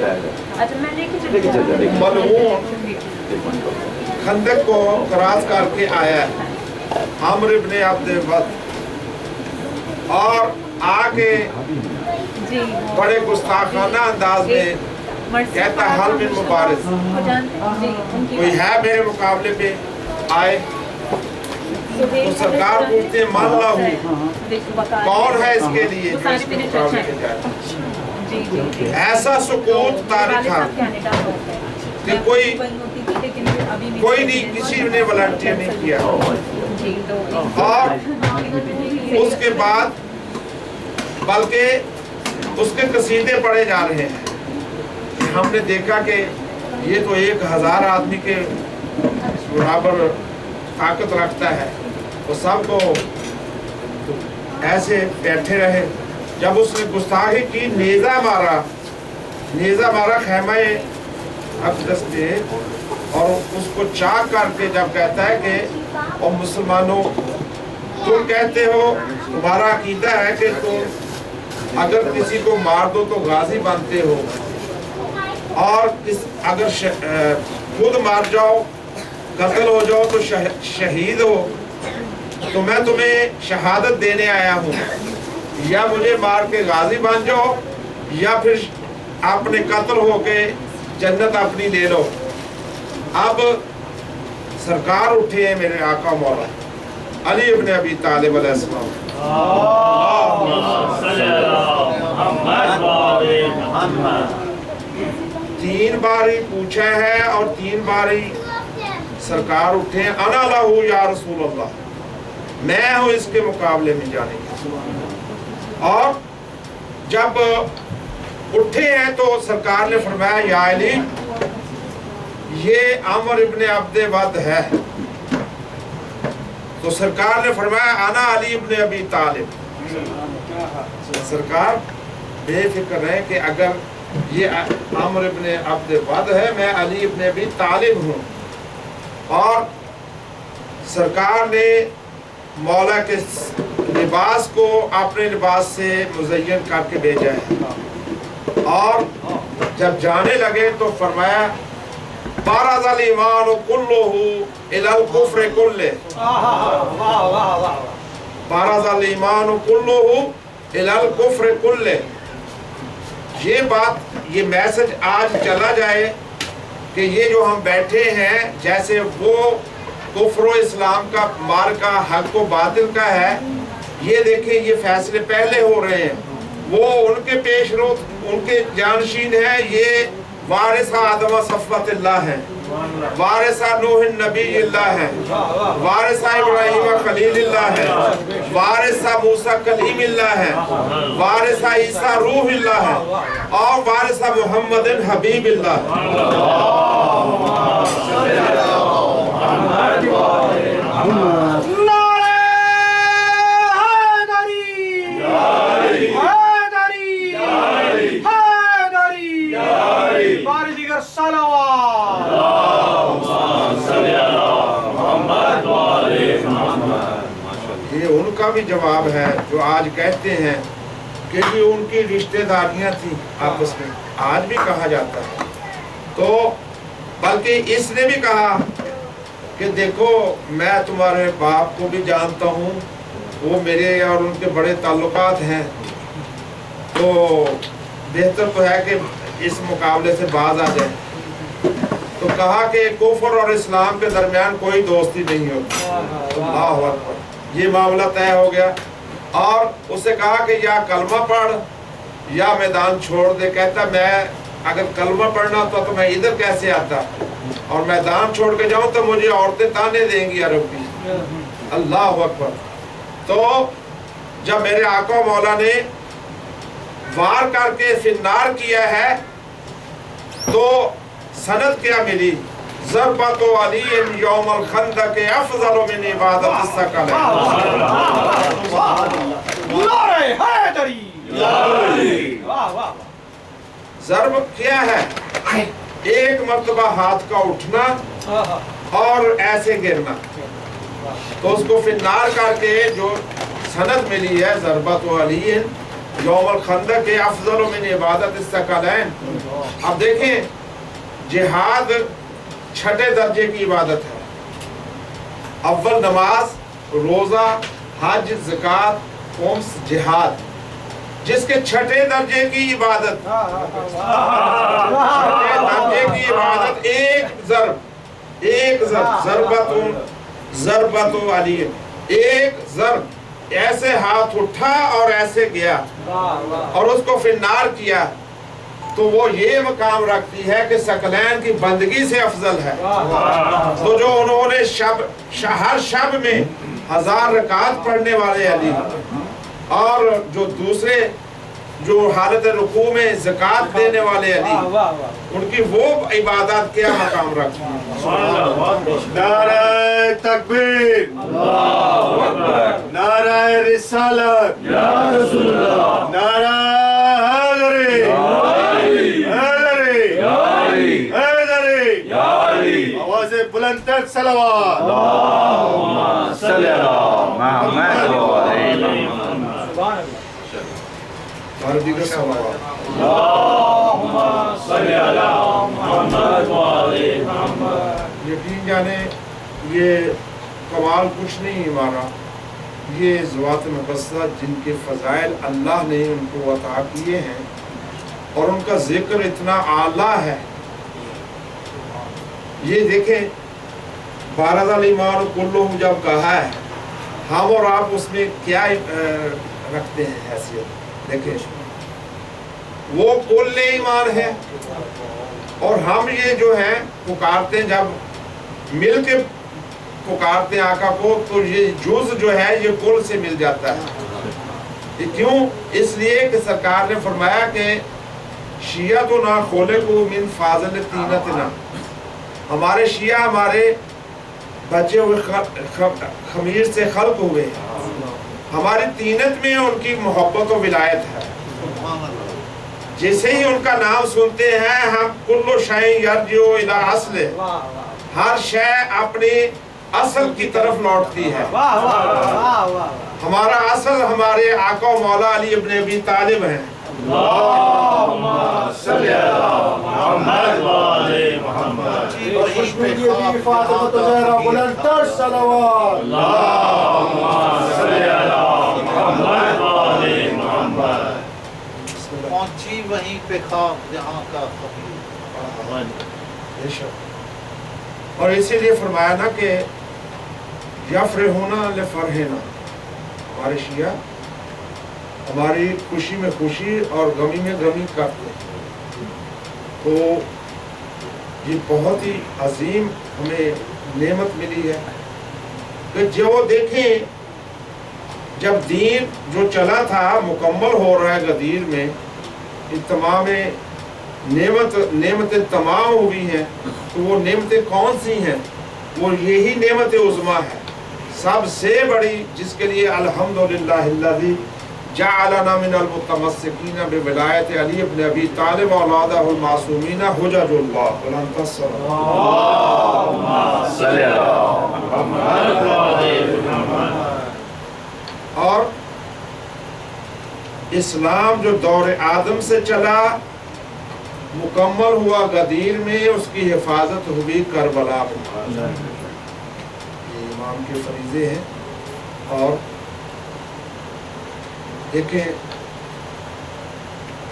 اچھا میں لے کے ملعون خندق کو کراس کر کے آیا ہے عمرو ابن عبد ود اور آ کے بڑے گستاخانہ انداز میں کہتا حل من مبارز کوئی ہے میرے مقابلے پہ آئے تو سرکار پوچھتے ہیں من لاہو کون ہے اس کے لیے جو اس کے مقابلے پہ جائے. ایسا سکوت تاریخ کہ کوئی نہیں کسی نے والنٹیئر نہیں کیا. اور اس کے بعد بلکہ اس کے قصیدے پڑھے جا رہے ہیں. ہم نے دیکھا کہ یہ تو 1000 آدمی کے برابر طاقت رکھتا ہے. وہ سب کو ایسے بیٹھے رہے. جب اس نے گستاخی کی نیزہ مارا خیمہ اقدس پہ اور اس کو چاک کر کے جب کہتا ہے کہ او مسلمانوں تم کہتے ہو تمہارا عقیدہ ہے کہ تم اگر کسی کو مار دو تو غازی بنتے ہو اور اگر خود مار جاؤ قتل ہو جاؤ تو شہید ہو. تو میں تمہیں شہادت دینے آیا ہوں یا مجھے مار کے غازی بن جاؤ یا پھر اپنے قتل ہو کے جنت اپنی لے لو. اب سرکار اٹھے ہیں میرے آقا مولا علی ابن ابی طالب علیہ السلام. تین باری پوچھا ہے اور تین باری سرکار اٹھے ہیں انا لہو یا رسول اللہ میں ہوں اس کے مقابلے میں جانے کی. اور جب اٹھے ہیں تو سرکار نے فرمایا یا علی یہ عمر ابن عبد ود ہے. تو سرکار نے فرمایا انا علی ابن ابی طالب. سرکار بے فکر ہے کہ اگر یہ عمر ابن عبد ود ہے میں علی ابن ابی طالب ہوں. اور سرکار نے مولا کے لباس کو اپنے لباس سے مزین کر کے بھیجا ہے. اور جب جانے لگے تو فرمایا بارز الایمان کلہ الی الکفر کلہ. بارز الایمان کلہ الی الکفر کلہ. یہ بات یہ میسج آج چلا جائے کہ یہ جو ہم بیٹھے ہیں جیسے وہ کفر و اسلام کا مارکہ حق و باطل کا ہے. یہ دیکھیں یہ فیصلے پہلے ہو رہے ہیں. وہ ان کے پیش رو ان کے جانشین ہے. یہ وارثہ آدم صفوت اللہ ہے وارثہ نوح نبی اللہ ہے وارثہ ابراہیم خلیل اللہ ہے وارثہ موسیٰ کلیم اللہ ہے وارثہ عیسیٰ روح اللہ ہے اور وارثہ محمد حبیب اللہ. یہ ان کا بھی جواب ہے جو آج کہتے ہیں کہ یہ ان کی رشتہ داریاں تھیں آپس میں. آج بھی کہا جاتا ہے. تو بلکہ اس نے بھی کہا کہ دیکھو میں تمہارے باپ کو بھی جانتا ہوں وہ میرے اور ان کے بڑے تعلقات ہیں تو بہتر تو ہے کہ اس مقابلے سے باز آ جائے. تو کہا کہ کفر اور اسلام کے درمیان کوئی دوستی نہیں ہوتی. اللہ اکبر. یہ معاملہ طے ہو گیا. اور اسے کہا کہ یا کلمہ پڑھ یا میدان چھوڑ دے. کہتا میں اگر کلمہ پڑھنا ہوتا تو میں ادھر کیسے آتا اور میدان چھوڑ کے جاؤں تو مجھے عورتیں تانے دیں گی عرب کی. اللہ اکبر. تو جب میرے آقا مولا نے وار کر کے فنار کیا ہے تو سند کیا ملی ضربت علی یوم الخندق افضل من عبادت الثقل. ضرب کیا ہے ایک مرتبہ ہاتھ کا اٹھنا اور ایسے گرنا. تو اس کو فنار کر کے جو سند ملی ہے ضربت علی यौम अल-खंदक के अफजल मिन इबादत इस्तकलैन। अब देखें, जिहाद छठे दर्जे की इबादत है। अव्वल नमाज, रोजा, हज, ज़कात, खुम्स, जिहाद, जिसके छठे दर्जे की इबादत, छठे दर्जे की इबादत एक ज़रबतुन अली, एक ज़रब, ऐसे हाथ उठा और ऐसे गया और उसको फिन्नार किया, तो वो ये मकाम रखती है कि सकलैन की बंदगी से अफजल है। तो जो उन्होंने हर शब में 1000 रकात पढ़ने वाले अली, और जो दूसरे जो हालत रुकू में ज़कात देने वाले अली, उनकी वो इबादत क्या मकाम रखती है। नारे तकबीर, नारे रिसालत, नारा हैदरी, हैदरी, हैदरी, आवाज़े बुलंद तर सलवात। और दीगर सवाल। यकीन जाने ये कमाल कुछ नहीं हमारा, ये ज़वात मुक़द्दसा जिनके फ़ज़ाइल अल्लाह ने उनको अता किए हैं और उनका ज़िक्र इतना आला है। ये देखें, बारह ईमान कुल्लुहु जब कहा है, हम और आप उसमें क्या रखते हैं हैसियत। देखें, वो कुल ईमान है और हम ये जो है पुकारते हैं, जब मिल के पुकारते हैं आका को, तो ये जुज़ जो है ये कुल से मिल जाता है। ये क्यों? इसलिए कि सरकार ने फरमाया कि शिया तो ना खोले को मिन फाज़ल तीनतना, हमारे शिया हमारे बचे हुए खमीर से खल्क हुए हैं, हमारी तीनत में उनकी मोहब्बत और विलायत है। जैसे ही उनका नाम सुनते हैं, हम कुल्लु शै यरजिउ इला अस्ल, हर शय अपनी असल की तरफ लौटती है। हमारा असल हमारे आका मौला अली इब्न अबी तालिब हैं। पहुंची वहीं पे खाक जहाँ का और इसीलिए फरमाया ना कि यफ़रहूना लिफ़रहिना, हमारे शिया हमारी खुशी में खुशी और गमी में गमी करते हैं। तो ये बहुत ही अजीम हमें नेमत मिली है कि जो देखें, जब दीन जो चला था मुकम्मल हो रहा है गदीर में, इन तमाम नेमतें तमाम हुई हैं, तो वो नेमतें कौन सी हैं? वो यही नेमत उज़्मा है, सबसे बड़ी, जिसके लिए अल्हम्दुलिल्लाहिल्लज़ी जअलना मिनल मुतमस्सिकीन बिविलायत अली इब्न अबी तालिब औलादहुल मासूमीन हुज्जजुल्लाह और इस्लाम जो दौर आदम से चला, मुकम्मल हुआ गदीर में, उसकी हिफाजत हुई करबला में। ये इमाम के फरीज़े हैं। और देखें,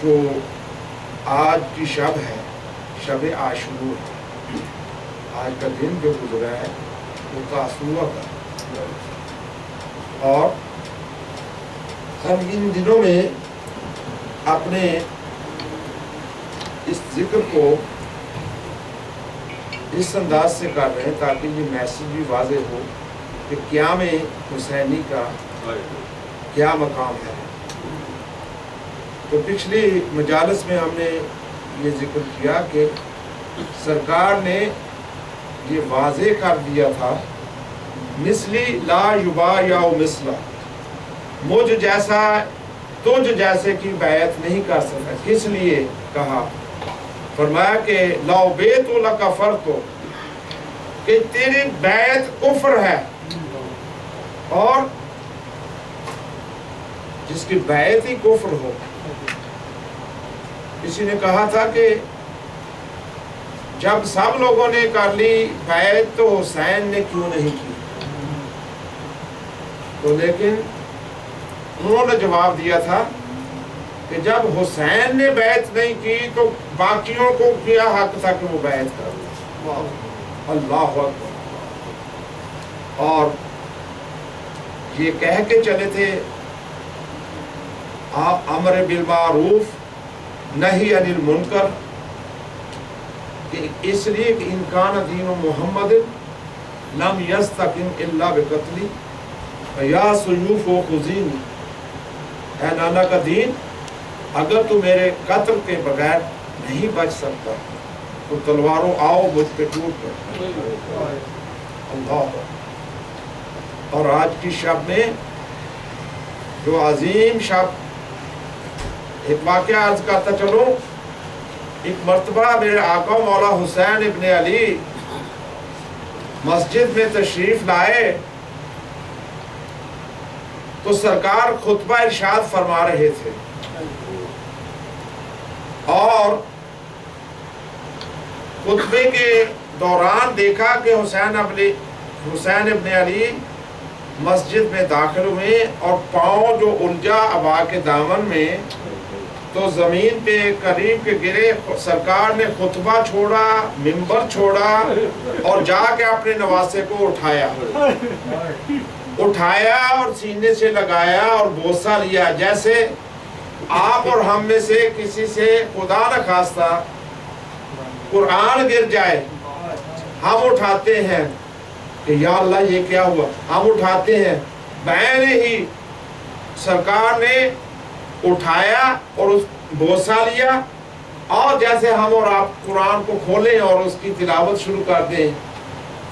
जो आज की शब है, शब आशूर, आज का दिन जो गुजरा है वो तासुआ का, और हम इन दिनों में अपने इस जिक्र को इस अंदाज से कर रहे हैं ताकि ये मैसेज भी वाज़ेह हो कि क़याम हुसैनी का क्या मकाम है। तो पिछली मजालिस में हमने ये जिक्र किया कि सरकार ने ये वाज़ेह कर दिया था, मिसली ला युबा या मिसला, मुझ जैसा तुझ जैसे की बैत नहीं कर सकता। किस लिए कहा? फरमाया कि लौ बेतु लकफरतु, कि तेरी बैत कुफ्र है और جس کی بیعت ہی کفر ہو. کسی نے کہا تھا کہ جب سب لوگوں نے کر لی بیعت تو حسین نے کیوں نہیں کی؟ تو لیکن انہوں نے جواب دیا تھا کہ جب حسین نے بیعت نہیں کی تو باقیوں کو کیا حق تھا کہ وہ بیعت کر لیں. اللہ اکبر. اور یہ کہہ کے چلے تھے امر بالمعروف نہی عن المنکر، کہ اس لیے کہ انکان دین محمد لم یستقم الا بقتلی یا سیوف و خزینی. اے نانا کا دین، اگر تو میرے قتل کے بغیر نہیں بچ سکتا تو تلواروں آؤ مجھ پہ ٹوٹ کر. اللہ. اور آج کی شب میں جو عظیم شب، ایک واقعہ عرض کرتا چلو. ایک مرتبہ میرے آقا مولا حسین ابن علی مسجد میں تشریف لائے تو سرکار خطبہ ارشاد فرما رہے تھے، اور خطبے کے دوران دیکھا کہ حسین ابن علی مسجد میں داخل ہوئے اور پاؤں جو الجھا ابا کے دامن میں تو زمین پہ قریب کے گرے. سرکار نے خطبہ چھوڑا، منبر چھوڑا اور جا کے اپنے نواسے کو اٹھایا اور سینے سے لگایا اور بوسہ لیا. جیسے آپ اور ہم میں سے کسی سے خدا نہ خواستہ قرآن گر جائے، ہم اٹھاتے ہیں کہ یا اللہ یہ کیا ہوا، ہم اٹھاتے ہیں. بعین ہی سرکار نے اٹھایا اور اس بوسہ لیا، اور جیسے ہم اور آپ قرآن کو کھولیں اور اس کی تلاوت شروع کر دیں،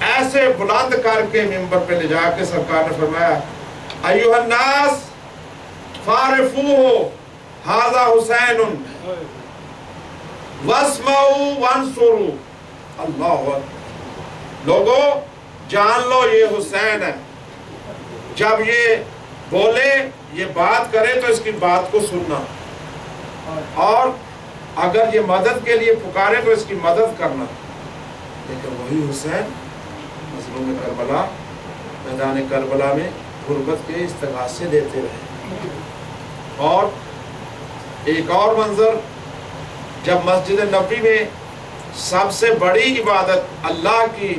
ایسے بلند کر کے منبر پہ لے جا کے سرکار نے فرمایا ایھا الناس فارفوہ ھذا حسین واسمعوا وانصروا. اللہ اکبر. لوگوں جان لو یہ حسین ہے، جب یہ بولے یہ بات کرے تو اس کی بات کو سننا، اور اگر یہ مدد کے لیے پکارے تو اس کی مدد کرنا. لیکن وہی حسین مظلوم کربلا، میدان کربلا میں غربت کے استغاثے دیتے رہے. اور ایک اور منظر، جب مسجد نبوی میں سب سے بڑی عبادت اللہ کی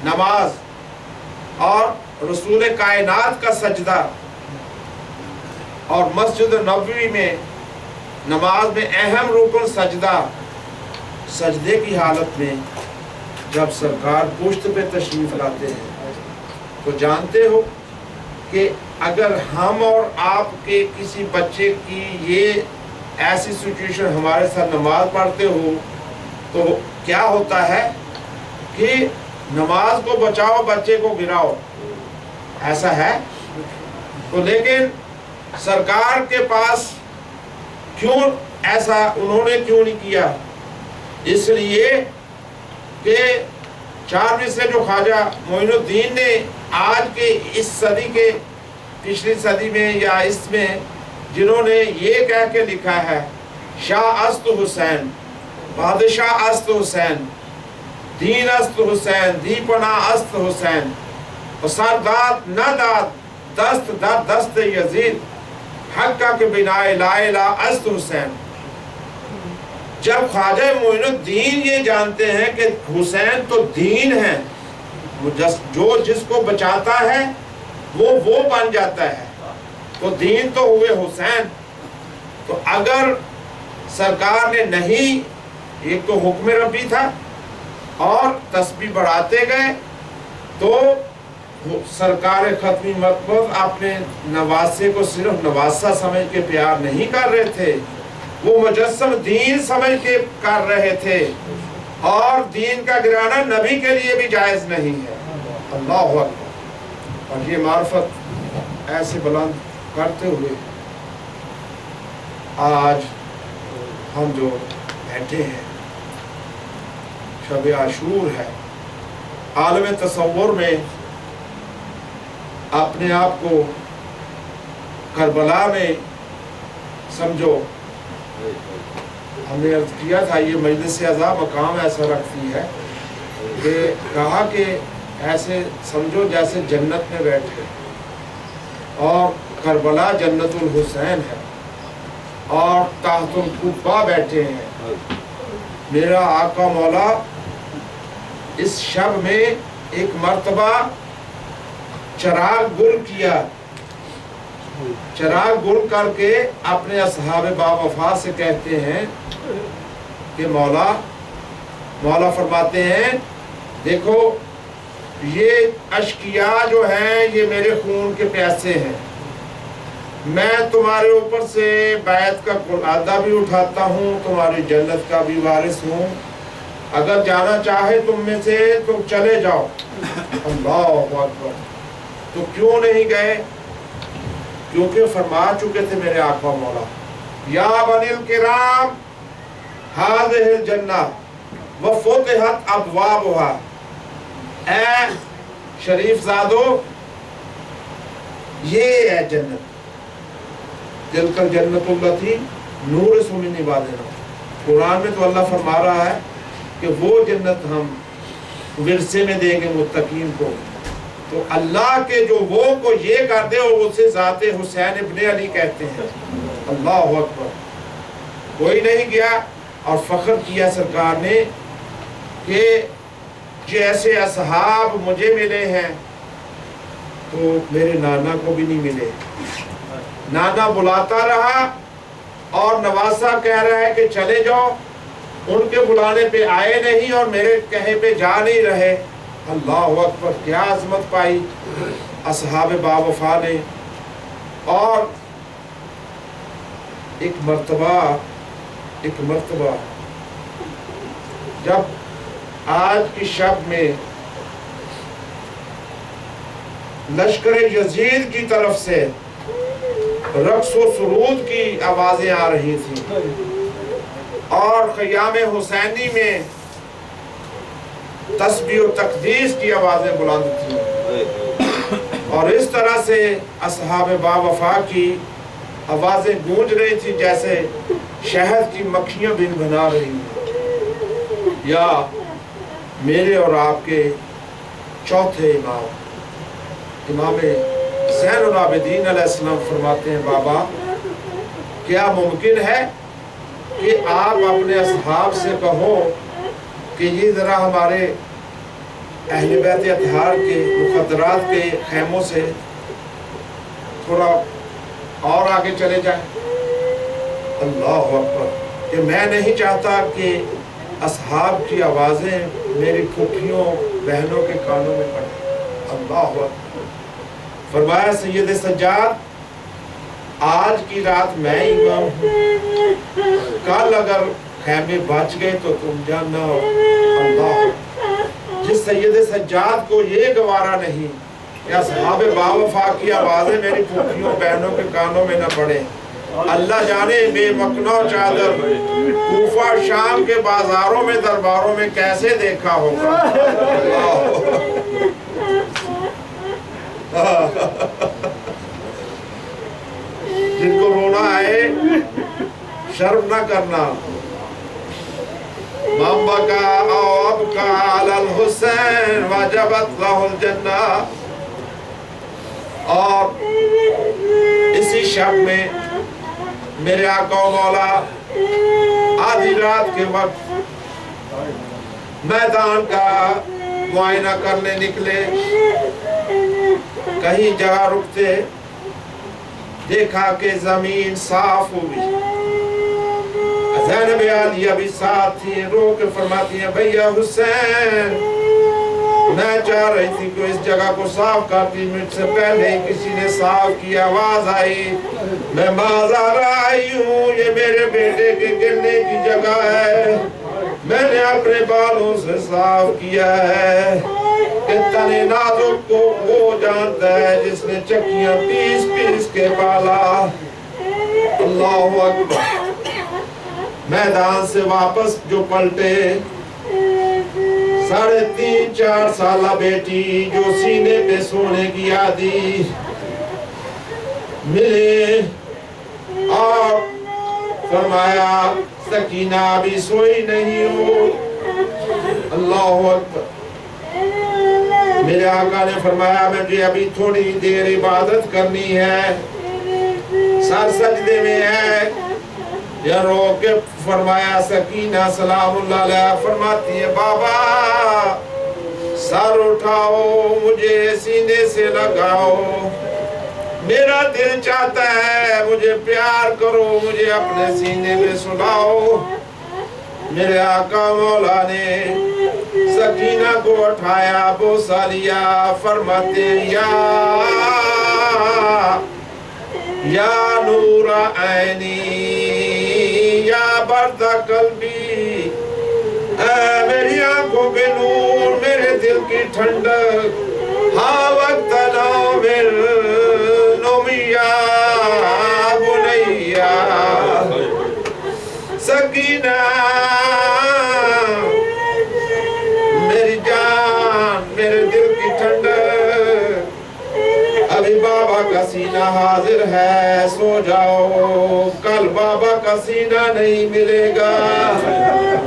نماز اور رسول کائنات کا سجدہ، اور مسجد نبوی میں نماز میں اہم رکن سجدہ، سجدے کی حالت میں جب سرکار پشت پہ تشریف لاتے ہیں تو جانتے ہو کہ اگر ہم اور آپ کے کسی بچے کی یہ ایسی سچویشن ہمارے ساتھ نماز پڑھتے ہو تو کیا ہوتا ہے کہ نماز کو بچاؤ بچے کو گراؤ، ایسا ہے. تو لیکن سرکار کے پاس کیوں ایسا انہوں نے کیوں نہیں کیا؟ اس لیے کہ 4ویں سے جو خواجہ معین الدین نے آج کے اس صدی کے پچھلی صدی میں یا اس میں جنہوں نے یہ کہہ کے لکھا ہے شاہ است حسین، بادشاہ است حسین، دین است حسین، دی پناہ است حسین، سر داد نہ داد دست در دست یزید، حقہ کے بنائے لا الہ است حسین. جب خواجہ معین الدین یہ جانتے ہیں کہ حسین تو دین ہے، جو جس کو بچاتا ہے وہ بن جاتا ہے، تو دین تو ہوئے حسین. تو اگر سرکار نے نہیں، ایک تو حکم ربی تھا اور تسبیح بڑھاتے گئے، تو سرکار ختمی مقبوض اپنے نواسے کو صرف نواسہ سمجھ کے پیار نہیں کر رہے تھے، وہ مجسم دین سمجھ کے کر رہے تھے، اور دین کا گرانا نبی کے لیے بھی جائز نہیں ہے. اللہ اکبر. اور یہ معرفت ایسے بلند کرتے ہوئے آج ہم جو بیٹھے ہیں، شب عاشور ہے، عالم تصور میں اپنے آپ کو کربلا میں समझो। हमने अर्ज किया था ये मजलिस अज़ा मकाम ऐसा रखती है कि कहा कि ऐसे समझो जैसे जन्नत में बैठे और करबला जन्नतुल हुसैन है और ताहतुल कुब्बा बैठे हैं। मेरा आका मौला इस शब में एक मर्तबा चराग गुल किया, चराग गुल करके अपने असहाब बावफा से कहते हैं कि मौला फरमाते हैं देखो ये अशकिया जो हैं ये मेरे खून के प्यासे हैं, मैं तुम्हारे ऊपर से बैत का कुलादा भी उठाता हूँ, तुम्हारी जन्नत का भी वारिस हूँ, अगर जाना चाहे तुम में से तो चले जाओ। अल्लाहु अकबर। तो क्यों नहीं गए? क्योंकि फरमा चुके थे मेरे आका मौला या बनिल किराम हाज़िहिल जन्ना व फुतिहत अबवाबुहा, ऐ शरीफ ज़ादो ये है जन्नत, तिलकल जन्नतुल्लती नूरिसु मिन इबादिना। कुरान में तो अल्लाह फरमा रहा है कि वो जन्नत हम विरसे में देंगे मुत्तकीन को। तो अल्लाह के जो वो को ये करते हो उसे ज़ाते हुसैन इब्ने अली कहते हैं। अल्लाहु अकबर। कोई नहीं गया और फख्र किया सरकार ने कि जैसे असहाब मुझे मिले हैं तो मेरे नाना को भी नहीं मिले। नाना बुलाता रहा और नवासा कह रहा है कि चले जाओ, उनके बुलाने पे आए नहीं और मेरे कहे पे जा नहीं रहे। अल्लाहु अकबर। क्या अज़मत पाई असहाब बावफा ने। और एक मर्तबा जब आज की शब में लश्कर यजीद की तरफ से रक्स व सुरूद की आवाजें आ रही थी और क़याम हुसैनी में तस्बीह और तक़दीस की आवाजें बुलंद थी और इस तरह से असहाब बावफा की आवाजें गूंज रही थी जैसे शहद की मक्खियां बिन बना रही हैं। या मेरे और आपके चौथे इमाम ज़ैनुल आबिदीन अलैहिस्सलाम फरमाते हैं बाबा क्या मुमकिन है कि आप अपने असहाब से कहो कि ये ज़रा हमारे अहले बैत अतहार के मुक़द्दरात के खैमों से थोड़ा और आगे चले जाए। अल्लाहु अकबर। कि मैं नहीं चाहता कि असहाब की आवाज़ें मेरी फूफियों बहनों के कानों में पड़े। अल्लाहु अकबर। फरमाया सैयद सज्जाद आज की रात मैं इमाम हूँ, कल अगर खैमे बच गए तो तुम जानना। अल्लाह। जिस सैयद सज्जाद को ये गवारा नहीं कि असहाब बावफा की आवाज़ें मेरी फूफियों बहनों के कानों में न पड़े, अल्लाह जाने बेमकनो चादर कूफा शाम के बाजारों में दरबारों में कैसे देखा होगा। जिनको रोना आए शर्म ना करना। मम्मा का अब का अलल हुसैन वजबत लहुल जन्ना। और इसी शब में मेरे आका मौला आधी रात के वक्त मैदान का मुआयना करने निकले। कहीं जगह रुकते देखा कि जमीन साफ हुई। ज़ैनब आलिया भी साथ थी, रो के फरमाती है भैया हुसैन मैं चाह रही थी कि इस जगह को साफ करती, मुझसे पहले ही किसी ने साफ की। आवाज आई मैं बाजार आई हूँ, ये मेरे बेटे के गिरने की जगह है, मैंने अपने बालों से साफ किया है। कि तने नाजुक को वो जानता है जिसने चक्कियां पीस पीस के पाला। अल्लाहु अकबर। मैदान से वापस जो पलटे 3.5-4 साला बेटी जो सीने पे सोने की आदि मिले और फरमाया सकीना अभी सोई नहीं हो। अल्लाहु अकबर। मेरे आका ने फरमाया मुझे अभी थोड़ी देर इबादत करनी है, सर सजदे में है। या रो के फरमाया सकीना सलामुल्लाह अलैहा फरमाती है बाबा सर उठाओ, मुझे सीने से लगाओ, मेरा दिल चाहता है मुझे प्यार करो, मुझे अपने सीने में सुलाओ। मेरे आका मौला ने सकीना को उठाया, बोसा लिया, फरमाते या नूरा ऐनी या बर्दा कल्बी, मेरी आंखों के नूर, मेरे दिल की ठंडक, हाँ वक्त नौमिल नोमिया बुनैया। सकीना मेरी जान, मेरे दिल की ठंडक, अभी बाबा का सीना हाजिर है, सो जाओ, कल बाबा का सीना नहीं मिलेगा,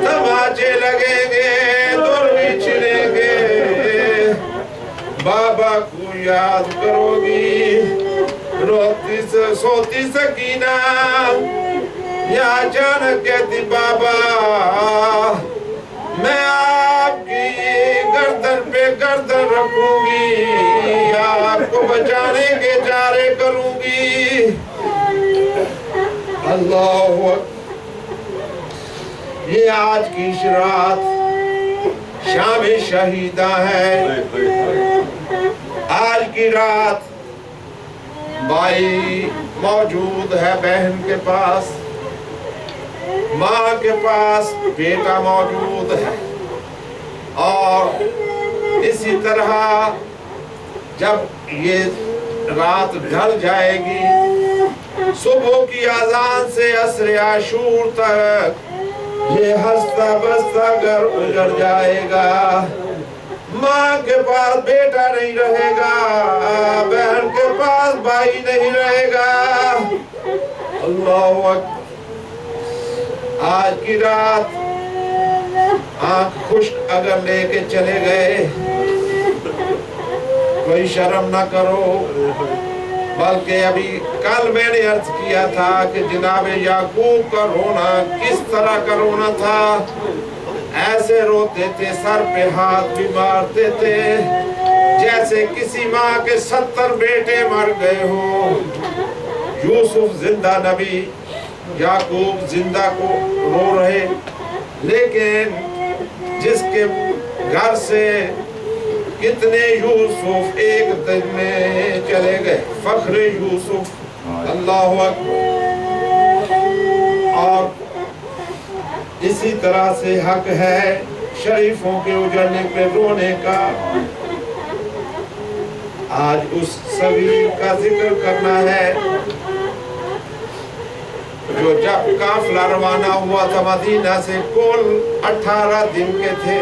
तमाचे लगेंगे, दुर्वी छिलेंगे, बाबा को याद करोगी, रोती सोती सकीना, या अचानक कहती बाबा मैं आपकी गर्दन पे गर्दन रखूंगी, आपको बचाने के चारे करूंगी। अल्लाह, ये आज की रात शाम शहीदा है। आज की रात भाई मौजूद है बहन के पास, माँ के पास बेटा मौजूद है, और इसी तरह जब ये रात ढल जाएगी, सुबह की अजान से असर आशूर तक ये हंसता बसता घर उजड़ जाएगा। माँ के पास बेटा नहीं रहेगा, बहन के पास भाई नहीं रहेगा। अल्लाह अकबर। आज की रात आंख खुश्क अगर लेके चले गए, कोई शर्म ना करो, बल्कि अभी कल मैंने अर्ज किया था कि जनाब याकूब का रोना किस तरह का रोना था। ऐसे रोते थे, सर पे हाथ भी मारते थे, जैसे किसी माँ के 70 बेटे मर गए हो। यूसुफ जिंदा नबी, याकूब जिंदा को रो रहे, लेकिन जिसके घर से कितने यूसुफ एक दिन में चले गए, फख्र यूसुफ। अल्लाह अकबर। और इसी तरह से हक है शरीफों के उजड़ने पे रोने का। आज उस सगीर का जिक्र करना है जो जब काफिला रवाना हुआ था मदीना से, कुल 18 दिन के थे।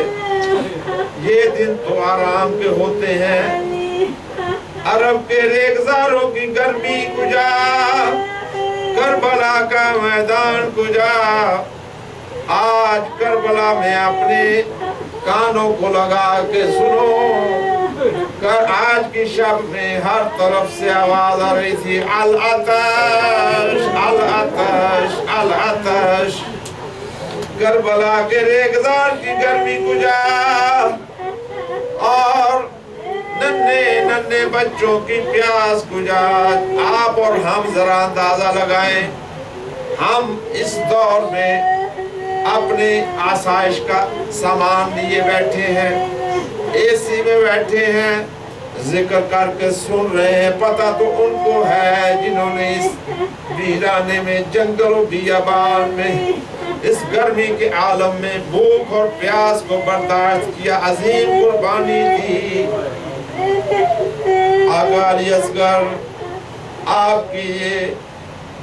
ये दिन तो आराम के होते हैं। अरब के रेगजारों की गर्मी कुजा, करबला का मैदान कुजा। आज करबला में अपने कानों को लगा के सुनो, आज की शब में हर तरफ से आवाज आ रही थी, अल अतश अल अतश अल अतश। करबला के रेगजार की गर्मी गुजा, और नन्हे नन्हे बच्चों की प्यास गुजा। आप और हम जरा अंदाजा लगाएं, हम इस दौर में अपने आसाइश का सामान लिए बैठे हैं, एसी में बैठे हैं, जिक्र करके सुन रहे हैं। पता तो उनको है जिन्होंने इस वीराने में, जंगलों बियाबान में, इस गर्मी के आलम में भूख और प्यास को बर्दाश्त किया, अजीम कुर्बानी दी। आका अली असगर आपकी ये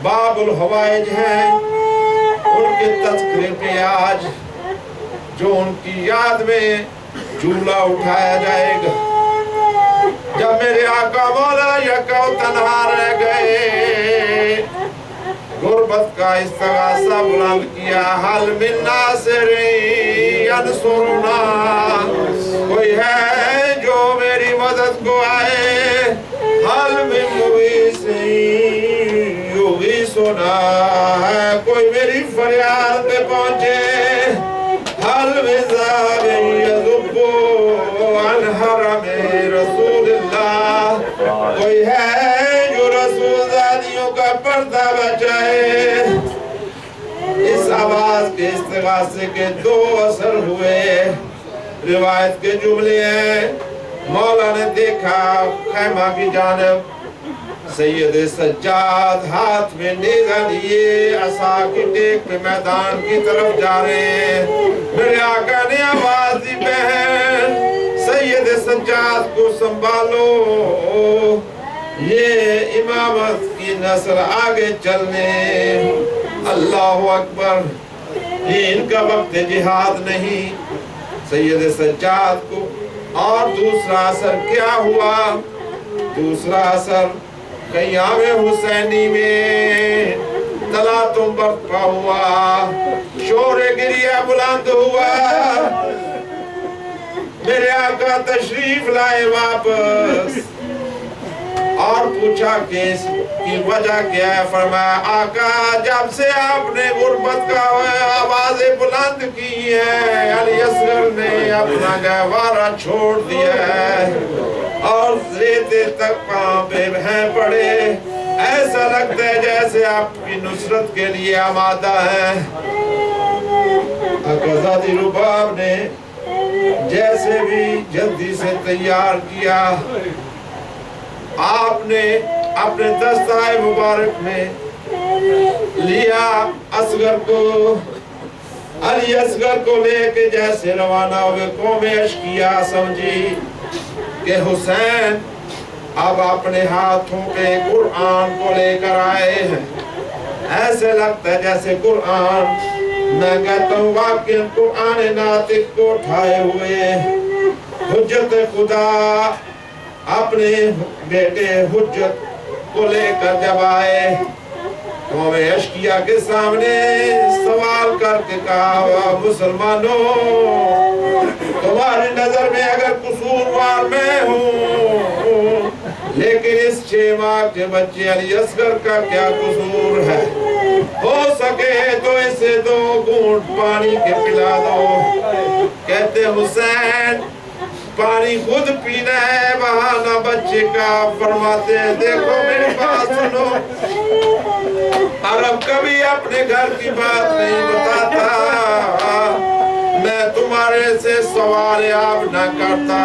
बाबुल हवाइज हैं, उनके तज़किरे पे आज जो उनकी याद में झूला उठाया जाएगा। जब मेरे आका मौला यकौ तन्हा रह गए, गुर्बत का इस्तगासा बुलंद किया, हल मिन नासिरिन यंसुरना, कोई है जो मेरी मदद को आए, हल मिन मुगीसिन युगीसुना, है कोई मेरी फरियाद पे पहुंचे, हल मिन ज़ाबिन यज़ुब्बु अन हरमे रसूलिल्लाह, कोई है जो रसूल ज़ादियों का पर्दा बचाए। इस आवाज के इस्तिगासे के दो असर हुए। रिवायत के जुमले हैं, मौला ने देखा खैमा की जानिब सैयद सज्जाद हाथ में नेज़ा लिए असा की टेक पे मैदान की तरफ जा रहे हैं। मेरे आका ने आवाज दी, बहन सैयद सज्जाद को संभालो, ये इमामत की नस्ल आगे चलने। अल्लाह अकबर, ये इनका वक्त जिहाद नहीं। सैयद सज्जाद को और दूसरा असर क्या हुआ? दूसरा असर क़याम हुसैनी में तलातुम बर्पा हुआ, शोर गिरिया बुलंद हुआ। मेरे आका तशरीफ लाए वापस और पूछा कि इसकी वजह क्या है? फरमाया, आका जब से आपने गुर्बत का आवाज़ें बुलंद की है, अली असगर ने अपना गहवारा छोड़ दिया है और रेते तक पांव पे हैं पड़े। ऐसा लगता है जैसे आपकी नुसरत के लिए आमादा है। आकाज़ादी रुबाब ने जैसे भी जल्दी से तैयार किया, आपने अपने दस्ताए मुबारक में लिया असगर को, अली असगर को लेके जैसे रवाना हुए। कौम अशकिया समझी कि हुसैन अब अपने हाथों पे कुरान को लेकर आए हैं। ऐसे लगता है जैसे कुरान, मैं कहता हूँ वाकई कुरान नातिक को उठाए हुए हुज्जत खुदा अपने बेटे हुज्जत को लेकर जब आए, कौम अशकिया के सामने सवाल करके कहा, मुसलमानों तुम्हारी नजर में अगर कसूरवार मैं हूँ, लेकिन इस 6 माह के बच्चे अली असगर का क्या कसूर है? हो सके तो इसे 2 घूंट पानी के पिला दो। कहते हुसैन पानी खुद पीना है, बहाना बच्चे का। फरमाते हैं, देखो मेरी बात सुनो, अरब कभी अपने घर की बात नहीं बताता, मैं तुम्हारे से सवाल आप न करता।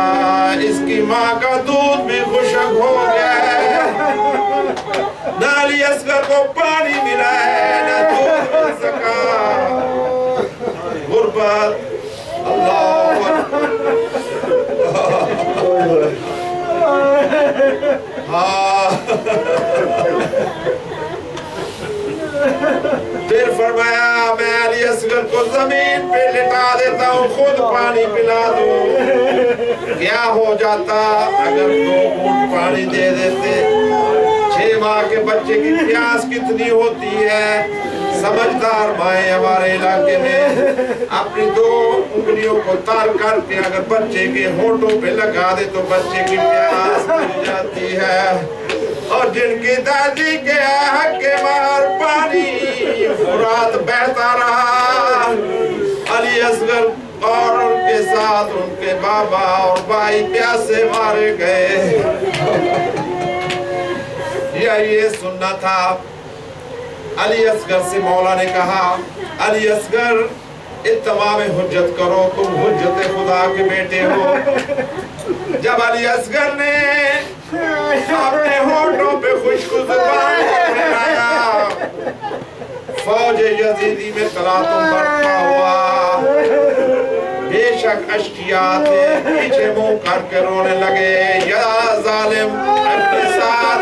इसकी माँ का दूध भी खुशक हो गया है, न अली असगर को पानी मिला है, न दूध मिल सका। गुर्बत, अल्लाह हाँ। फिर फरमाया, मैं अली असगर को जमीन पे लिटा देता हूँ, खुद पानी पिला दूं। क्या हो जाता अगर 2 घूंट पानी दे देते? 6 माह के बच्चे की प्यास कितनी होती है। समझदार माए हमारे इलाके में अपनी 2 उंगलियों को तार करके अगर बच्चे के होठों पे लगा दे तो बच्चे की प्यास बुझ जाती है। और जिनकी दादी के हक के मार पानी फुरात बहता रहा, अली असगर और उनके साथ उनके बाबा और भाई प्यासे मारे गए। ये सुनना था। अली असगर से मौला ने कहा, अली असगर इत्तमाम हुज्जत करो, तुम हुज्जत खुदा के बेटे हो। जब अली असगर ने अपने होठों पे खुशबू ज़ुबान फैलाया, फौज यजीदी में तलातुम बरपा हुआ। बेशक अशकिया थे, पीछे मुंह करके रोने लगे, या जालिम अपने साथ,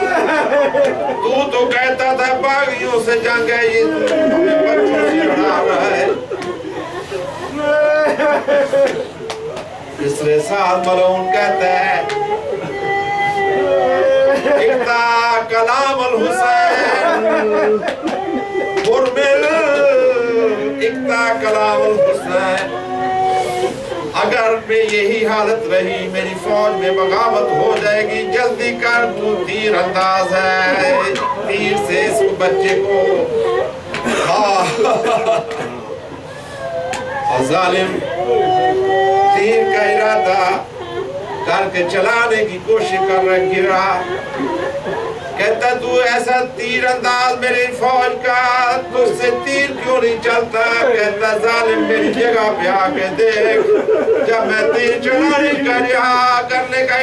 तू तो कहता था बागियों से जंग है, ये तुम्हें बच्चों से लड़ा रहा है। तीसरे साल मलऊन कहता है, इक्ता कलाम अल हुसैन, मुरमिल इक्ता कलाम हुसैन, अगर मैं यही हालत रही मेरी फौज में बगावत हो जाएगी, जल्दी कर तू तीर अंदाज है, तीर से इस बच्चे को और जालिम तीर का इरादा करके चलाने की कोशिश कर रहा, गिरा। कहता तू ऐसा तीर अंदाज मेरी फौज का, तुझसे तीर क्यों नहीं चलता? कहता जालिम मेरी जगह पे आके देख, जब मैं तीर चलाने का करने का